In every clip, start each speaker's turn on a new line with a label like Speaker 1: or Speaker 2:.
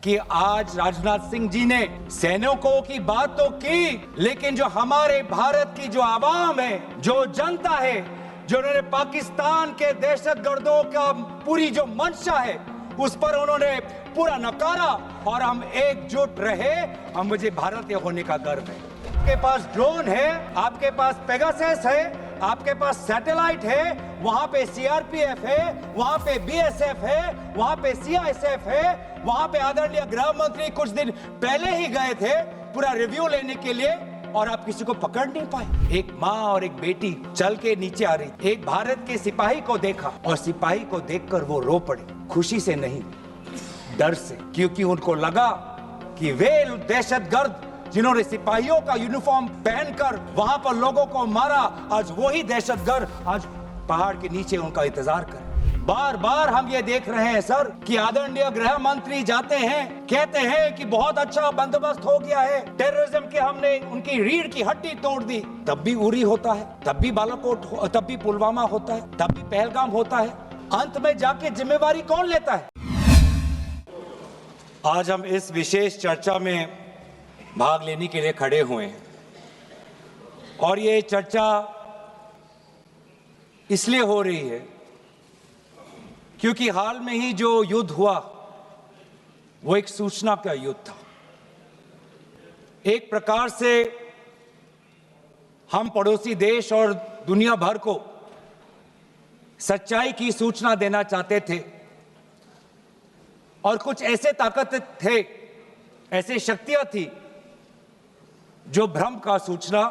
Speaker 1: कि आज राजनाथ सिंह जी ने सैनिकों की बात तो की, लेकिन जो हमारे भारत की जो आवाम है, जो जनता है, जो उन्होंने पाकिस्तान के दहशतगर्दों का पूरी जो मंशा है उस पर उन्होंने पूरा नकारा और हम एकजुट रहे। हम मुझे भारतीय होने का गर्व है। आपके पास ड्रोन है, आपके पास पेगासस है, आपके पास सैटेलाइट है, वहां पे सीआरपीएफ है, वहां पे बीएसएफ है, वहां पे सीआईएसएफ है, वहां पे आदरणीय गृह मंत्री कुछ दिन पहले ही गए थे पूरा रिव्यू लेने के लिए और आप किसी को पकड़ नहीं पाए। एक माँ और एक बेटी चल के नीचे आ रही, एक भारत के सिपाही को देखा और सिपाही को देखकर वो रो पड़े, खुशी से नहीं डर से, क्योंकि उनको लगा कि वे दहशतगर्द जिन्होंने सिपाहियों का यूनिफॉर्म पहनकर वहां पर लोगों को मारा, आज वही दहशतगर्द आज पहाड़ के नीचे उनका इंतजार कर। बार बार हम ये देख रहे हैं सर कि आदरणीय गृह मंत्री जाते हैं, कहते हैं कि बहुत अच्छा बंदोबस्त हो गया है, टेररिज्म के हमने उनकी रीढ़ की हड्डी तोड़ दी। तब भी उरी होता है, तब भी बालाकोट, तब भी पुलवामा होता है, तब भी पहलगाम होता है। अंत में जाके जिम्मेवारी कौन लेता है? आज हम इस विशेष चर्चा में भाग लेने के लिए खड़े हुए हैं और ये चर्चा इसलिए हो रही है क्योंकि हाल में ही जो युद्ध हुआ वो एक सूचना का युद्ध था। एक प्रकार से हम पड़ोसी देश और दुनिया भर को सच्चाई की सूचना देना चाहते थे और कुछ ऐसे ताकत थे, ऐसे शक्तियां थी जो भ्रम का सूचना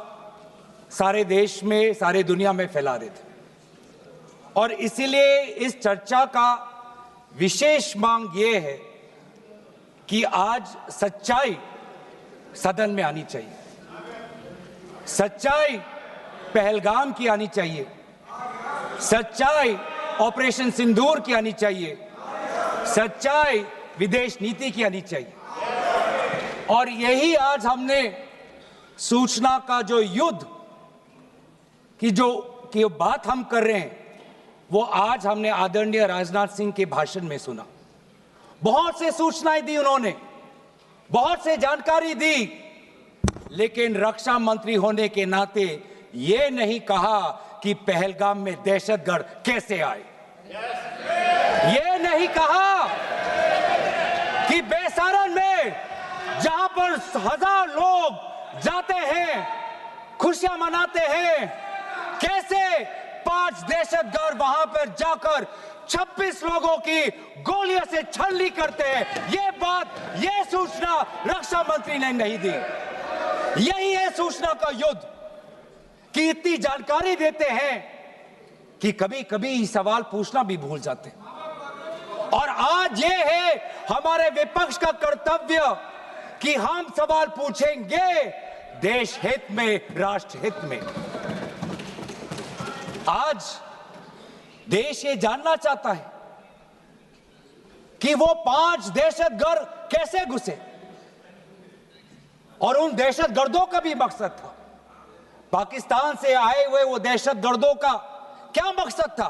Speaker 1: सारे देश में, सारे दुनिया में फैला रहे थे। और इसीलिए इस चर्चा का विशेष मांग ये है कि आज सच्चाई सदन में आनी चाहिए, सच्चाई पहलगाम की आनी चाहिए, सच्चाई ऑपरेशन सिंदूर की आनी चाहिए, सच्चाई विदेश नीति की आनी चाहिए। और यही आज हमने सूचना का जो युद्ध की जो बात हम कर रहे हैं वो आज हमने आदरणीय राजनाथ सिंह के भाषण में सुना। बहुत से सूचनाएं दी उन्होंने, बहुत से जानकारी दी, लेकिन रक्षा मंत्री होने के नाते ये नहीं कहा कि पहलगाम में दहशतगर्द कैसे आए, ये नहीं कहा कि बेसारन में जहां पर 1000 लोग जाते हैं, खुशियां मनाते हैं, कैसे 5 दहशतगर्द वहां पर जाकर 26 लोगों की गोलियों से छलनी करते हैं। ये बात, ये सूचना रक्षा मंत्री ने नहीं दी। यही है सूचना का युद्ध कि इतनी जानकारी देते हैं कि कभी कभी सवाल पूछना भी भूल जाते हैं। और आज ये है हमारे विपक्ष का कर्तव्य कि हम सवाल पूछेंगे देश हित में, राष्ट्र हित में। आज देश ये जानना चाहता है कि वो 5 दहशतगर्द कैसे घुसे और उन दहशतगर्दों का भी मकसद था। पाकिस्तान से आए हुए वो दहशतगर्दों का क्या मकसद था?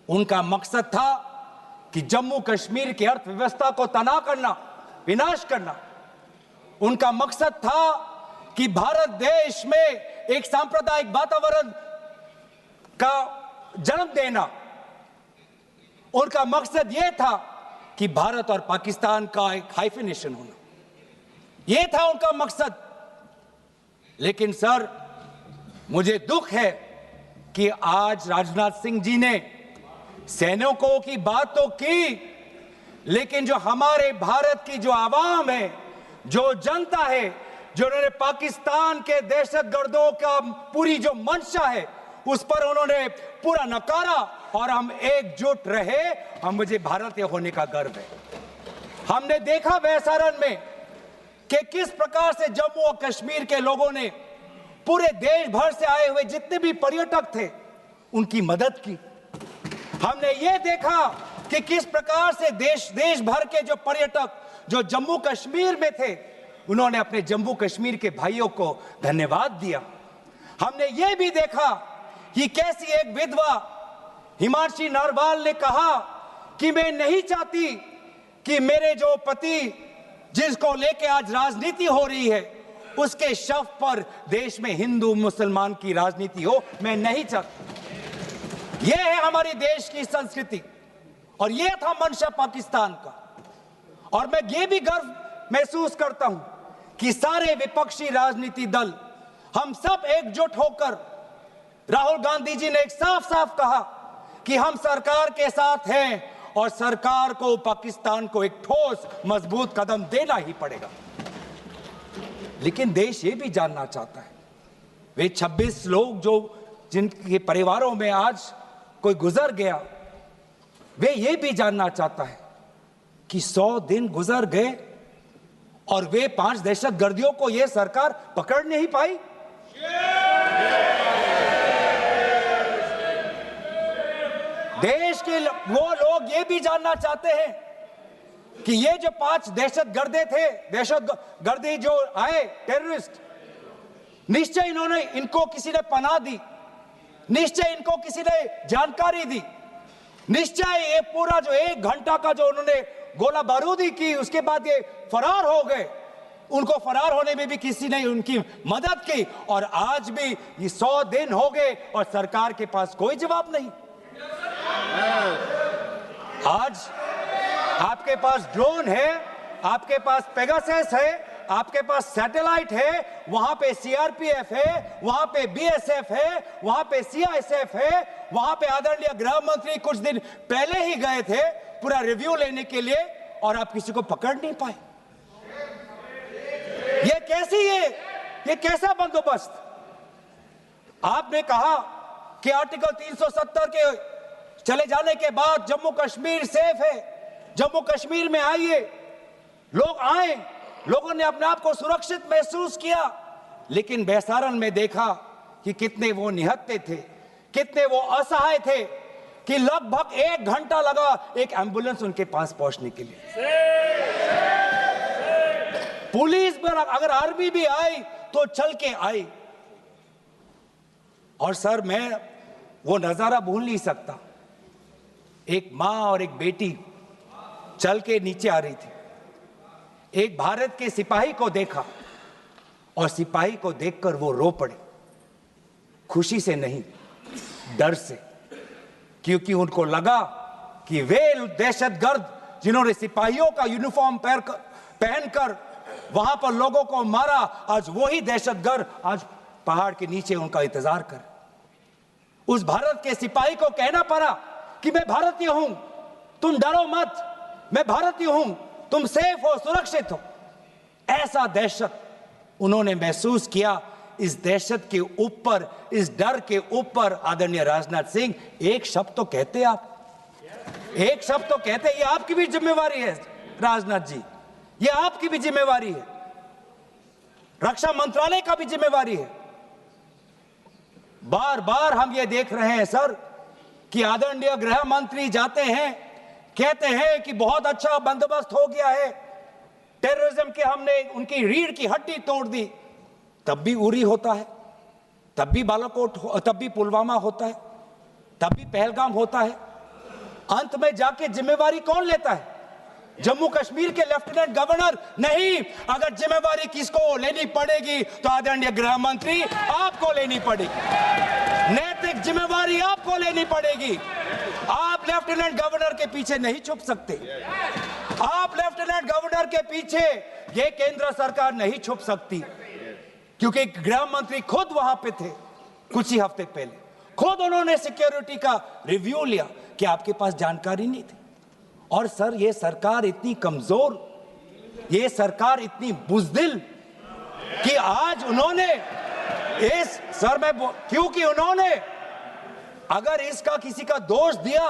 Speaker 1: उनका मकसद था कि जम्मू कश्मीर की अर्थव्यवस्था को तनाव करना, विनाश करना। उनका मकसद था कि भारत देश में एक सांप्रदायिक वातावरण का जन्म देना। उनका मकसद यह था कि भारत और पाकिस्तान का एक हाइफिनेशन होना, यह था उनका मकसद। लेकिन सर, मुझे दुख है कि आज राजनाथ सिंह जी ने सैनिकों की बात तो की, लेकिन जो हमारे भारत की जो आवाम है, जो जनता है, जो उन्होंने पाकिस्तान के दहशतगर्दों का पूरी जो मंशा है उस पर उन्होंने पूरा नकारा और हम एकजुट रहे। हम मुझे भारतीय होने का गर्व है। हमने देखा बेसारन में कि किस प्रकार से जम्मू और कश्मीर के लोगों ने पूरे देश भर से आए हुए जितने भी पर्यटक थे उनकी मदद की। हमने ये देखा कि किस प्रकार से देश भर के जो पर्यटक जो जम्मू कश्मीर में थे उन्होंने अपने जम्मू कश्मीर के भाइयों को धन्यवाद दिया। हमने ये भी देखा कि कैसी एक विधवा हिमांशी नरवाल ने कहा कि मैं नहीं चाहती कि मेरे जो पति जिसको लेके आज राजनीति हो रही है उसके शव पर देश में हिंदू मुसलमान की राजनीति हो, मैं नहीं चाहता। यह है हमारी देश की संस्कृति और यह था मंशा पाकिस्तान का। और मैं ये भी गर्व महसूस करता हूं कि सारे विपक्षी राजनीति दल हम सब एकजुट होकर, राहुल गांधी जी ने एक साफ साफ कहा कि हम सरकार के साथ हैं और सरकार को पाकिस्तान को एक ठोस मजबूत कदम देना ही पड़ेगा। लेकिन देश ये भी जानना चाहता है, वे 26 लोग जो जिनके परिवारों में आज कोई गुजर गया, वे ये भी जानना चाहता है कि 100 दिन गुजर गए और वे 5 दहशतगर्दियों को यह सरकार पकड़ नहीं पाई। देश के वो लोग ये भी जानना चाहते हैं कि ये जो 5 दहशतगर्दे थे, दहशतगर्दी जो आए टेररिस्ट, निश्चय इनको किसी ने पनाह दी, निश्चय इनको किसी ने जानकारी दी, निश्चय ये पूरा जो 1 घंटा का जो उन्होंने गोला बारूदी की, उसके बाद ये फरार हो गए, उनको फरार होने में भी किसी ने उनकी मदद की। और आज भी ये 100 दिन हो गए और सरकार के पास कोई जवाब नहीं। आज आपके पास ड्रोन है, आपके पास पेगासस है, आपके पास सैटेलाइट है, वहां पे सीआरपीएफ है, वहां पे बीएसएफ है, वहां पे सीआईएसएफ है, वहां पे आदरणीय गृह मंत्री कुछ दिन पहले ही गए थे पूरा रिव्यू लेने के लिए और आप किसी को पकड़ नहीं पाए। ये कैसा बंदोबस्त? आपने कहा कि आर्टिकल 370 के चले जाने के बाद जम्मू कश्मीर सेफ है, जम्मू कश्मीर में आइए, लोग आए, लोगों ने अपने आप को सुरक्षित महसूस किया। लेकिन बेसारन में देखा कि कितने वो निहत्थे थे, कितने वो असहाय थे कि लगभग 1 घंटा लगा एक एम्बुलेंस उनके पास पहुंचने के लिए। पुलिस पर अगर आर्मी भी आई तो चल के आई। और सर, मैं वो नजारा भूल नहीं सकता, एक मां और एक बेटी चल के नीचे आ रही थी, एक भारत के सिपाही को देखा और सिपाही को देखकर वो रो पड़े, खुशी से नहीं, डर से, क्योंकि उनको लगा कि वे दहशतगर्द जिन्होंने सिपाहियों का यूनिफॉर्म पहनकर वहां पर लोगों को मारा, आज वही दहशतगर्द आज पहाड़ के नीचे उनका इंतजार कर। उस भारत के सिपाही को कहना पड़ा कि मैं भारतीय हूं, तुम डरो मत, मैं भारतीय हूं, तुम सेफ हो, सुरक्षित हो। ऐसा दहशत उन्होंने महसूस किया। इस दहशत के ऊपर, इस डर के ऊपर आदरणीय राजनाथ सिंह एक शब्द तो कहते, आप एक शब्द तो कहते। ये आपकी भी जिम्मेवारी है राजनाथ जी, ये आपकी भी जिम्मेवारी है, रक्षा मंत्रालय का भी जिम्मेवारी है। बार बार हम ये देख रहे हैं सर कि आदरणीय गृह मंत्री जाते हैं, कहते हैं कि बहुत अच्छा बंदोबस्त हो गया है, टेररिज्म के हमने उनकी रीढ़ की हड्डी तोड़ दी। तब भी उरी होता है, तब भी बालाकोट, तब भी पुलवामा होता है, तब भी पहलगाम होता है। अंत में जाके जिम्मेवारी कौन लेता है? जम्मू कश्मीर के लेफ्टिनेंट गवर्नर नहीं। अगर जिम्मेवारी किसको लेनी पड़ेगी तो आदरणीय गृह मंत्री आपको लेनी पड़ेगी, नैतिक जिम्मेवारी आपको लेनी पड़ेगी। आप लेफ्टिनेंट गवर्नर के पीछे नहीं छुप सकते, आप लेफ्टिनेंट गवर्नर के पीछे ये केंद्र सरकार नहीं छुप सकती, क्योंकि गृह मंत्री खुद वहां पे थे कुछ ही हफ्ते पहले, खुद उन्होंने सिक्योरिटी का रिव्यू लिया कि आपके पास जानकारी नहीं थी। और सर, ये सरकार इतनी कमजोर, ये सरकार इतनी बुज़दिल कि आज उन्होंने इस सर में, क्योंकि उन्होंने अगर इसका किसी का दोष दिया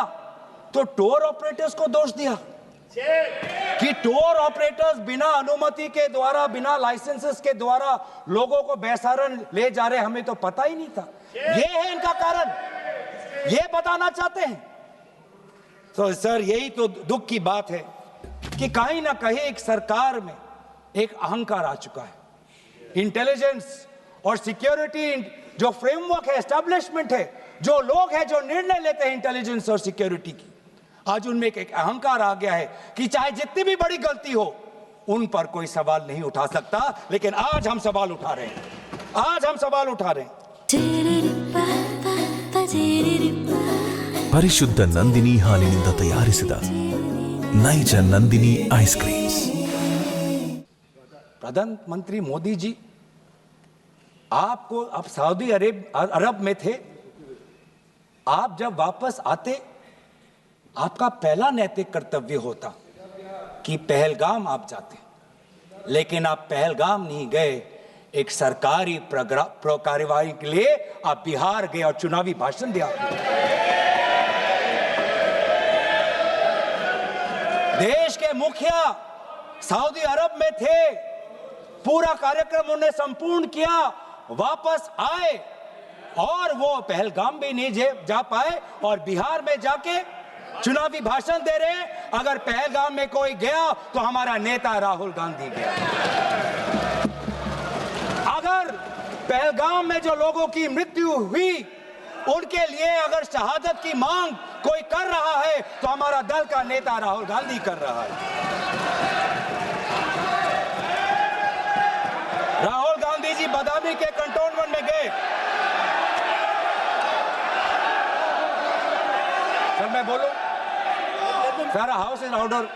Speaker 1: तो टूर ऑपरेटर्स को दोष दिया कि टूर ऑपरेटर्स बिना अनुमति के द्वारा, बिना लाइसेंसेस के द्वारा लोगों को बेसहारन ले जा रहे, हमें तो पता ही नहीं था। ये है इनका कारण, ये बताना चाहते हैं। तो सर, यही तो दुख की बात है कि कहीं ना कहीं एक सरकार में एक अहंकार आ चुका है। इंटेलिजेंस और सिक्योरिटी जो फ्रेमवर्क है, एस्टैब्लिशमेंट है, जो लोग हैं जो निर्णय लेते हैं इंटेलिजेंस और सिक्योरिटी की, आज उनमें एक अहंकार आ गया है कि चाहे जितनी भी बड़ी गलती हो उन पर कोई सवाल नहीं उठा सकता। लेकिन आज हम सवाल उठा रहे हैं, आज हम सवाल उठा रहे हैं।
Speaker 2: ಪರಿಶುದ್ಧ ನಂದಿನಿ ಹಾಲಿನಿಂದ ತಯಾರಿಸಿದ ನೈಜ ನಂದಿನಿ ಐಸ್ ಕ್ರೀಮ್ಸ್।
Speaker 1: प्रधानमंत्री मोदी जी, आप सऊदी अरब में थे। आप जब वापस आते आपका पहला नैतिक कर्तव्य होता कि पहलगाम आप जाते, लेकिन आप पहलगाम नहीं गए। एक सरकारी कार्यवाही के लिए आप बिहार गए और चुनावी भाषण दिया। देश के मुखिया सऊदी अरब में थे, पूरा कार्यक्रम उन्होंने संपूर्ण किया, वापस आए और वो पहलगाम भी नहीं जा पाए और बिहार में जाके चुनावी भाषण दे रहे हैं। अगर पहलगाम में कोई गया तो हमारा नेता राहुल गांधी गया। अगर पहलगाम में जो लोगों की मृत्यु हुई उनके लिए अगर शहादत की मांग कोई कर रहा है तो हमारा दल का नेता राहुल गांधी कर रहा है। राहुल गांधी जी बदामी के कंटोनमेंट में गए। सर मैं बोलूं? Sir house in order.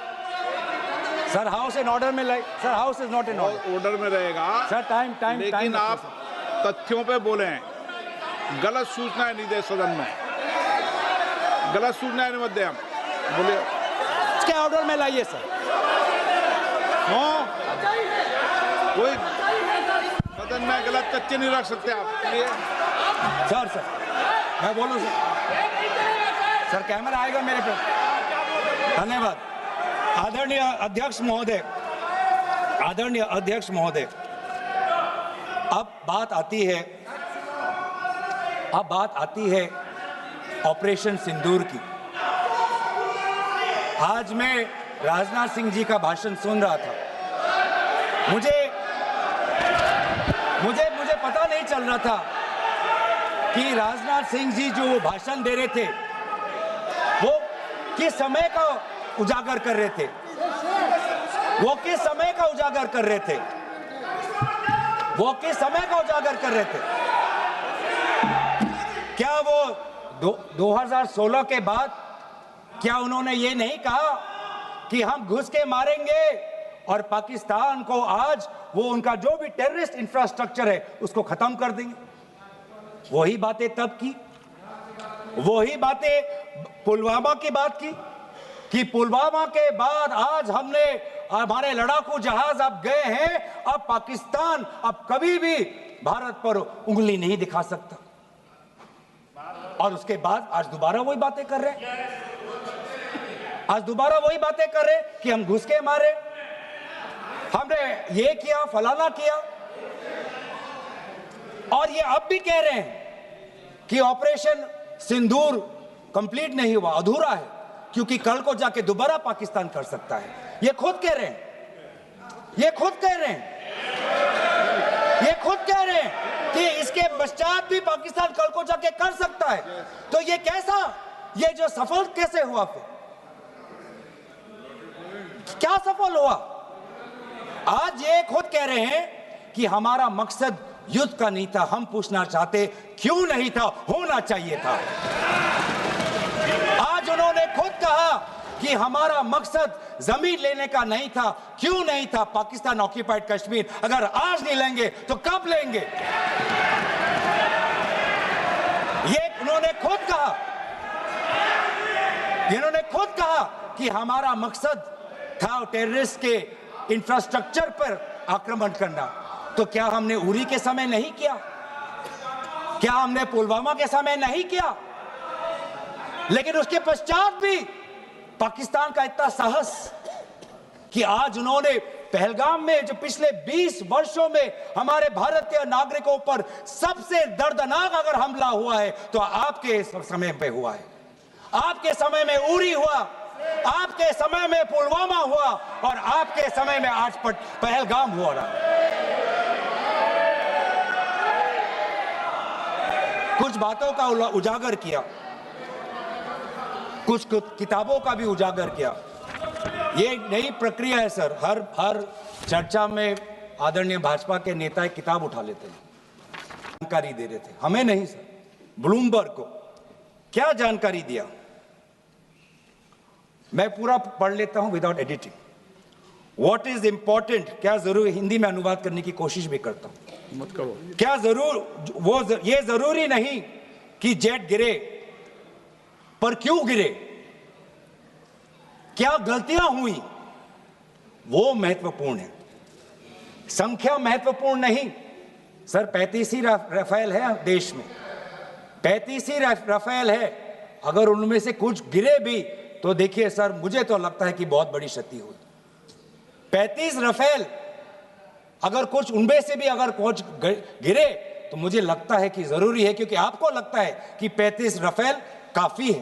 Speaker 1: Sir house in order में sir house is not in
Speaker 3: order में रहेगा
Speaker 1: सर। टाइम
Speaker 3: लेकिन आप तथ्यों पे बोले, गलत सूचना नहीं दे सदन में, गलत सूचना नहीं मत दे। हम बोलिए
Speaker 1: इसके ऑर्डर में लाइए सर।
Speaker 3: कोई सदन में गलत तथ्य नहीं रख सकते आप।
Speaker 1: सर मैं बोलूं सर कैमरा आएगा मेरे पे। धन्यवाद। आदरणीय अध्यक्ष महोदय, अब बात आती है ऑपरेशन सिंदूर की। आज मैं राजनाथ सिंह जी का भाषण सुन रहा था। मुझे पता नहीं चल रहा था कि राजनाथ सिंह जी जो भाषण दे रहे थे वो किस समय का उजागर कर रहे थे। क्या वो 2016 के बाद क्या उन्होंने ये नहीं कहा कि हम घुस के मारेंगे और पाकिस्तान को आज वो उनका जो भी टेररिस्ट इंफ्रास्ट्रक्चर है उसको खत्म कर देंगे? वही बातें तब की, वही बातें पुलवामा की बात की कि पुलवामा के बाद आज हमारे लड़ाकू जहाज अब गए हैं, अब पाकिस्तान अब कभी भी भारत पर उंगली नहीं दिखा सकता। और उसके बाद आज दोबारा वही बातें कर रहे हैं, कि हम घुस के मारे, हमने ये किया, फलाना किया। और ये अब भी कह रहे हैं कि ऑपरेशन सिंदूर कंप्लीट नहीं हुआ, अधूरा है, क्योंकि कल को जाके दोबारा पाकिस्तान कर सकता है। ये खुद कह रहे हैं कि इसके पश्चात भी पाकिस्तान कल को जाके कर सकता है। तो ये कैसा, ये जो सफल कैसे हुआ? फिर क्या सफल हुआ? आज ये खुद कह रहे हैं कि हमारा मकसद युद्ध का नहीं था। हम पूछना चाहते क्यों नहीं था, होना चाहिए था। आज उन्होंने खुद कहा कि हमारा मकसद जमीन लेने का नहीं था। क्यों नहीं था? पाकिस्तान ऑक्यूपाइड कश्मीर अगर आज नहीं लेंगे तो कब लेंगे? ये उन्होंने खुद कहा कि हमारा मकसद था टेररिस्ट के इंफ्रास्ट्रक्चर पर आक्रमण करना। तो क्या हमने उरी के समय नहीं किया? क्या हमने पुलवामा के समय नहीं किया? लेकिन उसके पश्चात भी पाकिस्तान का इतना साहस कि आज उन्होंने पहलगाम में जो पिछले 20 वर्षों में हमारे भारतीय नागरिकों पर सबसे दर्दनाक अगर हमला हुआ है तो आपके समय पे हुआ है। आपके समय में उरी हुआ, आपके समय में पुलवामा हुआ और आपके समय में आज पहलगाम हो रहा। कुछ बातों का उजागर किया। कुछ किताबों का भी उजागर किया। ये नई प्रक्रिया है सर, हर चर्चा में आदरणीय भाजपा के नेता एक किताब उठा लेते हैं, जानकारी दे रहे थे, हमें नहीं सर, ब्लूमबर्ग को। क्या जानकारी दिया, मैं पूरा पढ़ लेता हूं without editing. What is important, क्या जरूरी, हिंदी में अनुवाद करने की कोशिश भी करता हूं,
Speaker 3: मत करो।
Speaker 1: क्या ये जरूरी नहीं कि जेट गिरे, पर क्यों गिरे, क्या गलतियां हुई, वो महत्वपूर्ण है, संख्या महत्वपूर्ण नहीं सर। 35 ही राफेल है देश में, 35 ही राफेल है, अगर उनमें से कुछ गिरे भी तो देखिए सर, मुझे तो लगता है कि बहुत बड़ी क्षति हुई। 35 राफेल, अगर कुछ उनमें से भी अगर कुछ गिरे तो मुझे लगता है कि जरूरी है, क्योंकि आपको लगता है कि 35 राफेल काफी है,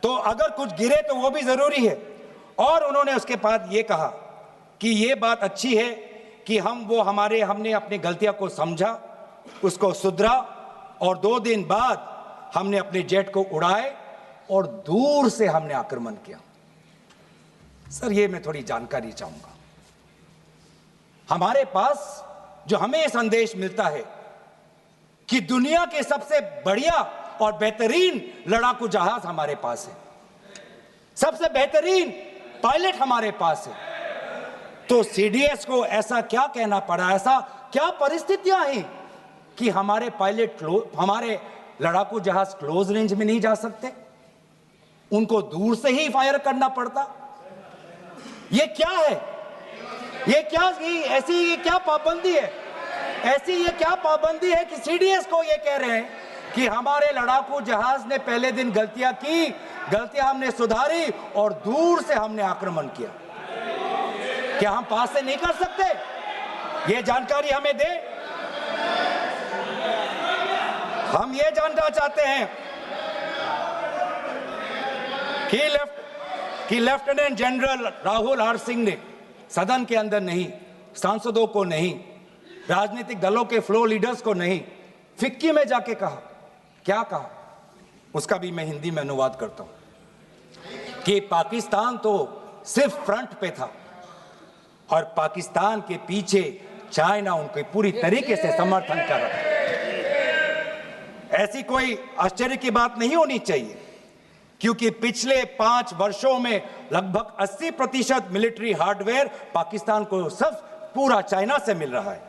Speaker 1: तो अगर कुछ गिरे तो वो भी जरूरी है। और उन्होंने उसके बाद ये कहा कि ये बात अच्छी है कि हमने अपनी गलतियां को समझा, उसको सुधरा, और 2 दिन बाद हमने अपने जेट को उड़ाए और दूर से हमने आक्रमण किया। सर ये मैं थोड़ी जानकारी चाहूंगा। हमारे पास जो हमें संदेश मिलता है कि दुनिया के सबसे बढ़िया और बेहतरीन लड़ाकू जहाज हमारे पास है, सबसे बेहतरीन पायलट हमारे पास है, तो सीडीएस को ऐसा क्या कहना पड़ा, ऐसा क्या परिस्थितियां हैं कि हमारे पायलट हमारे लड़ाकू जहाज क्लोज रेंज में नहीं जा सकते, उनको दूर से ही फायर करना पड़ता। ये क्या है, ये क्या पाबंदी है, ऐसी ये क्या पाबंदी है कि सीडीएस को ये कह रहे हैं कि हमारे लड़ाकू जहाज ने पहले दिन गलतियां की, गलतियां हमने सुधारी और दूर से हमने आक्रमण किया। क्या हम पास से नहीं कर सकते? ये जानकारी हमें दे। हम ये जानना चाहते हैं कि lieutenant general Rahul R Singh ने सदन के अंदर नहीं, सांसदों को नहीं, राजनीतिक दलों के फ्लोर लीडर्स को नहीं, फिक्की में जाके कहा, क्या कहा उसका भी मैं हिंदी में अनुवाद करता हूं कि पाकिस्तान तो सिर्फ फ्रंट पे था और पाकिस्तान के पीछे चाइना उनके पूरी तरीके से समर्थन कर रहा है। ऐसी कोई आश्चर्य की बात नहीं होनी चाहिए, क्योंकि पिछले 5 वर्षों में लगभग 80% मिलिट्री हार्डवेयर पाकिस्तान को सब पूरा चाइना से मिल रहा है।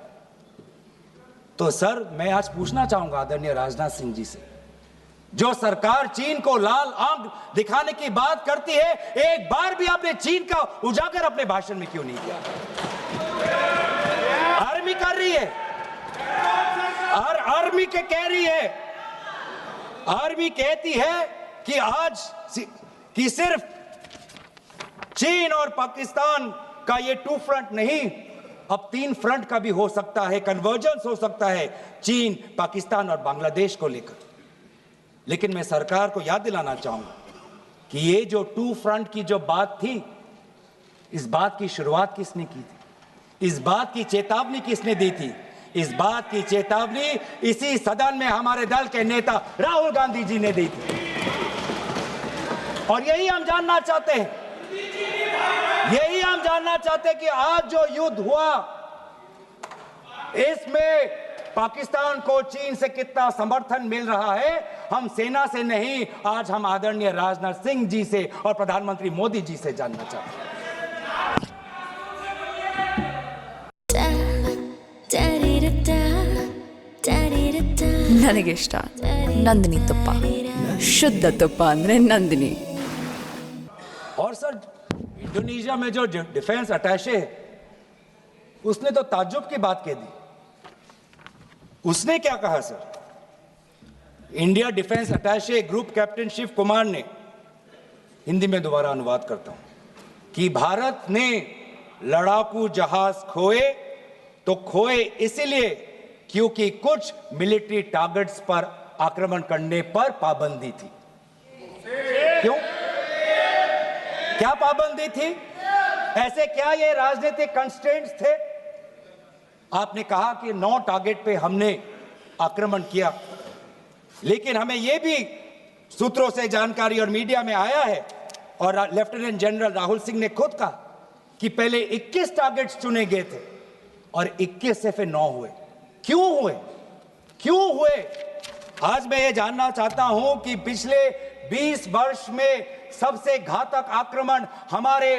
Speaker 1: तो सर मैं आज पूछना चाहूंगा आदरणीय राजनाथ सिंह जी से, जो सरकार चीन को लाल आंख दिखाने की बात करती है, एक बार भी आपने चीन का उजागर अपने भाषण में क्यों नहीं किया? आर्मी कर रही है, आर्मी के कह रही है, आर्मी कहती है कि आज कि सिर्फ चीन और पाकिस्तान का ये 2 फ्रंट नहीं, अब 3 फ्रंट का भी हो सकता है, कन्वर्जेंस हो सकता है चीन, पाकिस्तान और बांग्लादेश को लेकर। लेकिन मैं सरकार को याद दिलाना चाहूंगा कि ये जो 2 फ्रंट की जो बात थी, इस बात की शुरुआत किसने की थी? इस बात की चेतावनी किसने दी थी? इस बात की चेतावनी इसी सदन में हमारे दल के नेता राहुल गांधी जी ने दी थी। और यही हम जानना चाहते हैं, यही हम जानना चाहते हैं कि आज जो युद्ध हुआ, इसमें पाकिस्तान को चीन से कितना समर्थन मिल रहा है। हम सेना से नहीं, आज हम आदरणीय राजनाथ सिंह जी से और प्रधानमंत्री मोदी जी से जानना चाहते हैं।
Speaker 4: ನನಗೆ ಇಷ್ಟ ನಂದಿನಿ ತುಪ್ಪ, ಶುದ್ಧ ತುಪ್ಪ ಅಂದ್ರೆ ನಂದಿನಿ।
Speaker 1: और सर इंडोनेशिया में जो डिफेंस अटैचे है, उसने तो ताज्जुब की बात कह दी। उसने क्या कहा sir? India defence attache group captain Shiv Kumar ने, हिंदी में दोबारा अनुवाद करता हूं, कि भारत ने लड़ाकू जहाज खोए तो खोए इसलिए क्योंकि कुछ मिलिट्री टारगेट्स पर आक्रमण करने पर पाबंदी थी। क्यों? क्या पाबंदी थी? ऐसे क्या ये राजनीतिक कंस्ट्रेंट्स थे? आपने कहा कि 9 टारगेट पे हमने आक्रमण किया, लेकिन हमें यह भी सूत्रों से जानकारी और मीडिया में आया है और लेफ्टिनेंट जनरल राहुल सिंह ने खुद कहा कि पहले 21 टारगेट्स चुने गए थे और 21 से फिर 9 हुए। क्यों हुए? आज मैं ये जानना चाहता हूं कि पिछले 20 वर्ष में सबसे घातक आक्रमण हमारे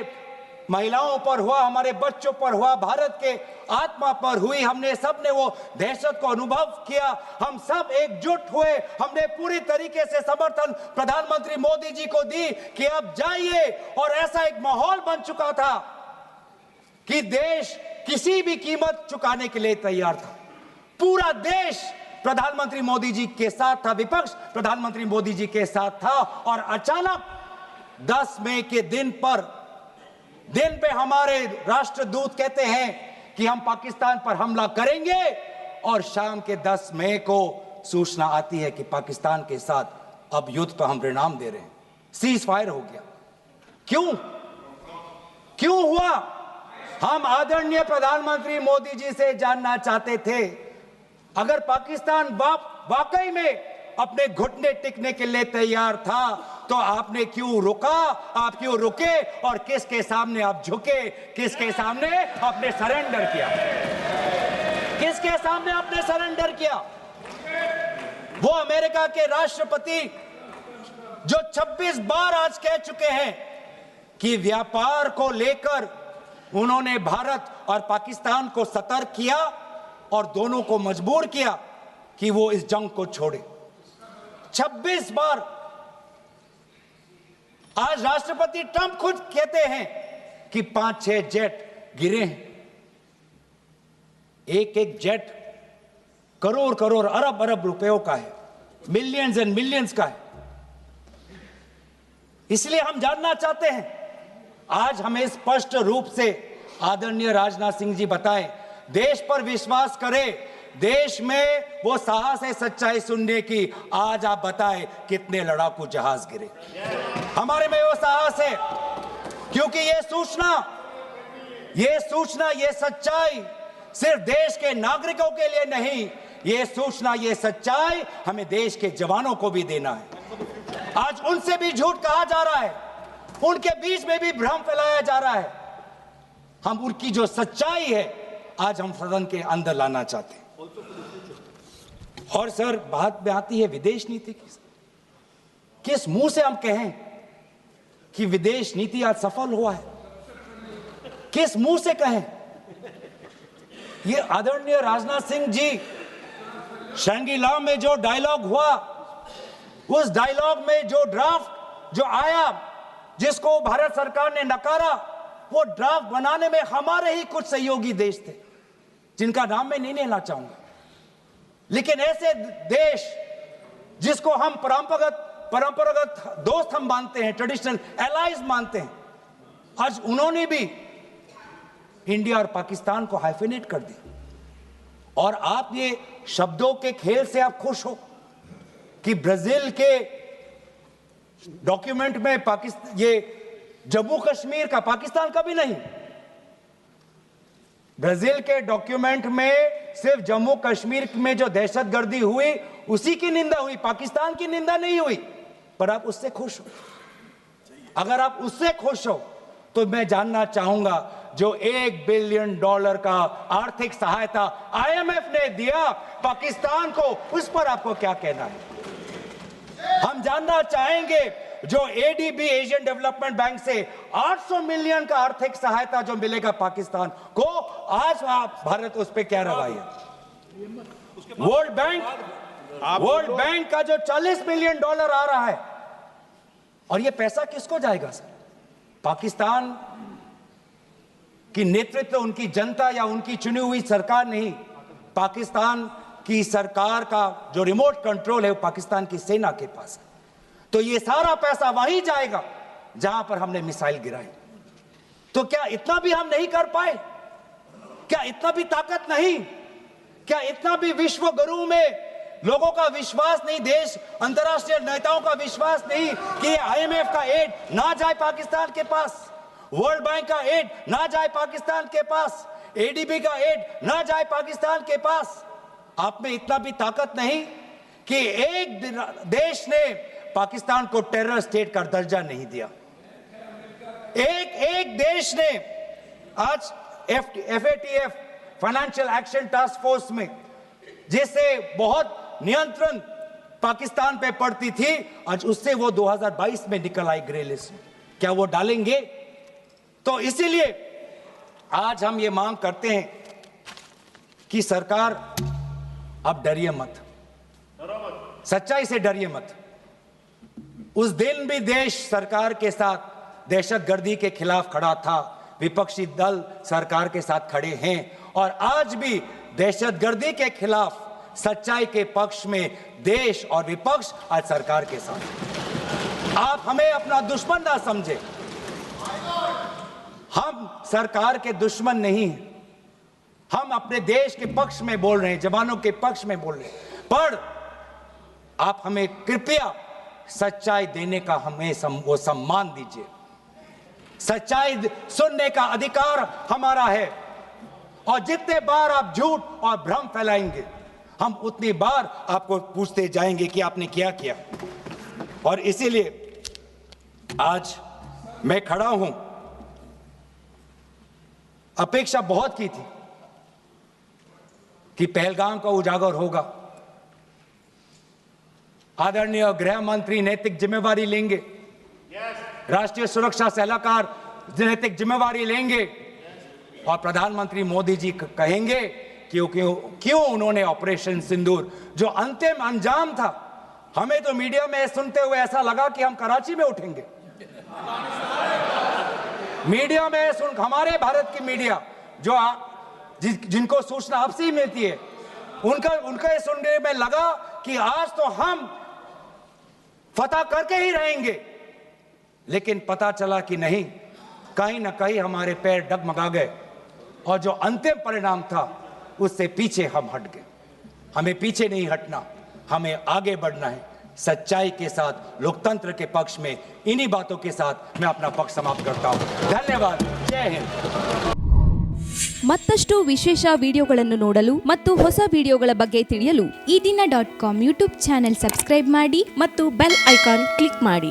Speaker 1: महिलाओं पर हुआ, हमारे बच्चों पर हुआ, भारत के आत्मा पर हुई। हमने सब ने वो दहशत को अनुभव किया, हम सब एकजुट हुए, हमने पूरी तरीके से समर्थन प्रधानमंत्री मोदी जी को दी कि अब जाइए। और ऐसा एक माहौल बन चुका था कि देश किसी भी कीमत चुकाने के लिए तैयार था। पूरा देश प्रधानमंत्री मोदी जी के साथ था, विपक्ष प्रधानमंत्री मोदी जी के साथ था। और अचानक 10 मई के दिन पे हमारे राष्ट्रदूत कहते हैं कि हम पाकिस्तान पर हमला करेंगे और शाम के 10 मई को सूचना आती है कि पाकिस्तान के साथ अब युद्ध पर हम परिणाम दे रहे हैं, सीज फायर हो गया। क्यों हुआ? हम आदरणीय प्रधानमंत्री मोदी जी से जानना चाहते थे, अगर पाकिस्तान वाकई में अपने घुटने टिकने के लिए तैयार था तो आपने क्यों रुका? आप क्यों रुके और किसके सामने आप झुके? किसके सामने आपने सरेंडर किया? किसके सामने आपने सरेंडर किया? वो अमेरिका के राष्ट्रपति जो 26 बार आज कह चुके हैं कि व्यापार को लेकर उन्होंने भारत और पाकिस्तान को सतर्क किया और दोनों को मजबूर किया कि वो इस जंग को छोड़े। 26 बार। आज राष्ट्रपति ट्रंप खुद कहते हैं कि 5-6 जेट गिरे हैं। एक जेट करोड़ अरब रुपयों का है, मिलियंस एंड मिलियंस का है। इसलिए हम जानना चाहते हैं, आज हमें स्पष्ट रूप से आदरणीय राजनाथ सिंह जी बताएं, देश पर विश्वास करें, देश में वो साहस है सच्चाई सुनने की। आज आप बताएं कितने लड़ाकू जहाज गिरे? हमारे में वो साहस है, क्योंकि ये सूचना, ये सच्चाई सिर्फ देश के नागरिकों के लिए नहीं, ये सूचना, ये सच्चाई हमें देश के जवानों को भी देना है। आज उनसे भी झूठ कहा जा रहा है, उनके बीच में भी भ्रम फैलाया जा रहा है। हम उनकी जो सच्चाई है आज हम सदन के अंदर लाना चाहते हैं। और सर, बात में आती है विदेश नीति की। किस मुंह से हम कहें कि विदेश नीति आज सफल हुआ है? किस मुंह से कहें? ये आदरणीय राजनाथ सिंह जी, शंगीला में जो डायलॉग हुआ, उस डायलॉग में जो ड्राफ्ट जो आया, जिसको भारत सरकार ने नकारा, वो ड्राफ्ट बनाने में हमारे ही कुछ सहयोगी देश थे, जिनका नाम मैं नहीं लेना चाहूंगा। लेकिन ऐसे देश जिसको हम परंपरागत दोस्त हम मानते हैं, ट्रेडिशनल एलाइज मानते हैं, आज उन्होंने भी इंडिया और पाकिस्तान को हाइफिनेट कर दिया। और आप ये शब्दों के खेल से आप खुश हो कि ब्राजील के डॉक्यूमेंट में ये जम्मू कश्मीर का, पाकिस्तान का भी नहीं, ब्राजील के डॉक्यूमेंट में सिर्फ जम्मू कश्मीर में जो दहशतगर्दी हुई उसी की निंदा हुई, पाकिस्तान की निंदा नहीं हुई। पर आप उससे खुश हो? अगर आप उससे खुश हो तो मैं जानना चाहूंगा, जो $1 बिलियन का आर्थिक सहायता IMF ने दिया पाकिस्तान को, उस पर आपको क्या कहना है? हम जानना चाहेंगे, जो ADB एशियन डेवलपमेंट बैंक से 800 मिलियन का आर्थिक सहायता जो मिलेगा पाकिस्तान को, आज भारत उस पर क्या रवैया? वर्ल्ड बैंक का जो $40 मिलियन आ रहा है, और ये पैसा किसको जाएगा सर? पाकिस्तान की नेतृत्व उनकी जनता या उनकी चुनी हुई सरकार नहीं, पाकिस्तान की सरकार का जो रिमोट कंट्रोल है वो पाकिस्तान की सेना के पास है। तो ये सारा पैसा वहीं जाएगा जहां पर हमने मिसाइल गिराई। तो क्या इतना भी हम नहीं कर पाए? क्या इतना भी ताकत नहीं? क्या इतना भी विश्व गुरु में लोगों का विश्वास नहीं, देश अंतर्राष्ट्रीय नेताओं का विश्वास नहीं कि IMF का एड ना जाए पाकिस्तान के पास, वर्ल्ड बैंक का एड ना जाए पाकिस्तान के पास, ADB का एड ना जाए पाकिस्तान के पास? आप में इतना भी ताकत नहीं कि एक देश ने पाकिस्तान को टेरर स्टेट का दर्जा नहीं दिया। एक देश ने आज FATF financial action task force में, जिससे बहुत नियंत्रण पाकिस्तान पे पड़ती थी, आज उससे वो 2022 में निकल आई ग्रे लिस्ट। क्या वो डालेंगे? तो इसीलिए आज हम ये मांग करते हैं कि सरकार अब डरिए मत, सच्चाई से डरिए मत। उस दिन भी देश सरकार के साथ दहशतगर्दी के खिलाफ खड़ा था, विपक्षी दल सरकार के साथ खड़े हैं, और आज भी दहशतगर्दी के खिलाफ सच्चाई के पक्ष में देश और विपक्ष आज सरकार के साथ। आप हमें अपना दुश्मन ना समझे, हम सरकार के दुश्मन नहीं हैं, हम अपने देश के पक्ष में बोल रहे हैं, जवानों के पक्ष में बोल रहे हैं, पर आप हमें कृपया सच्चाई देने का हमें वो सम्मान दीजिए। सच्चाई सुनने का अधिकार हमारा है, और जितने बार आप झूठ और भ्रम फैलाएंगे, हम उतनी बार आपको पूछते जाएंगे कि आपने क्या किया। और इसीलिए आज मैं खड़ा हूं। अपेक्षा बहुत की थी कि पहलगाम का उजागर होगा, आदरणीय गृह मंत्री नैतिक जिम्मेवारी लेंगे, राष्ट्रीय सुरक्षा सलाहकार नैतिक जिम्मेवारी लेंगे, और प्रधानमंत्री मोदी जी कहेंगे क्यों उन्होंने ऑपरेशन सिंदूर, जो अंतिम अंजाम था, हमें तो मीडिया में सुनते हुए ऐसा लगा कि हम कराची में उठेंगे। मीडिया में हमारे भारत की मीडिया जो जिनको सूचना आपसे ही मिलती है, उनका सुनने में लगा कि आज तो हम फतह करके ही रहेंगे, लेकिन पता चला कि नहीं, कहीं ना कहीं हमारे पैर डगमगा गए, और जो अंतिम परिणाम था उससे पीछे हम हट गए। हमें पीछे नहीं हटना, हमें आगे बढ़ना है, सच्चाई के साथ, लोकतंत्र के पक्ष में। इन्हीं बातों के साथ मैं अपना पक्ष समाप्त करता हूं। धन्यवाद। जय हिंद।
Speaker 5: ಮತ್ತಷ್ಟು ವಿಶೇಷ ವಿಡಿಯೋಗಳನ್ನು ನೋಡಲು ಮತ್ತು ಹೊಸ ವಿಡಿಯೋಗಳ ಬಗ್ಗೆ ತಿಳಿಯಲು ಈ ದಿನ .com ಯೂಟ್ಯೂಬ್ ಚಾನೆಲ್ ಸಬ್ಸ್ಕ್ರೈಬ್ ಮಾಡಿ ಮತ್ತು ಬೆಲ್ ಐಕಾನ್ ಕ್ಲಿಕ್ ಮಾಡಿ.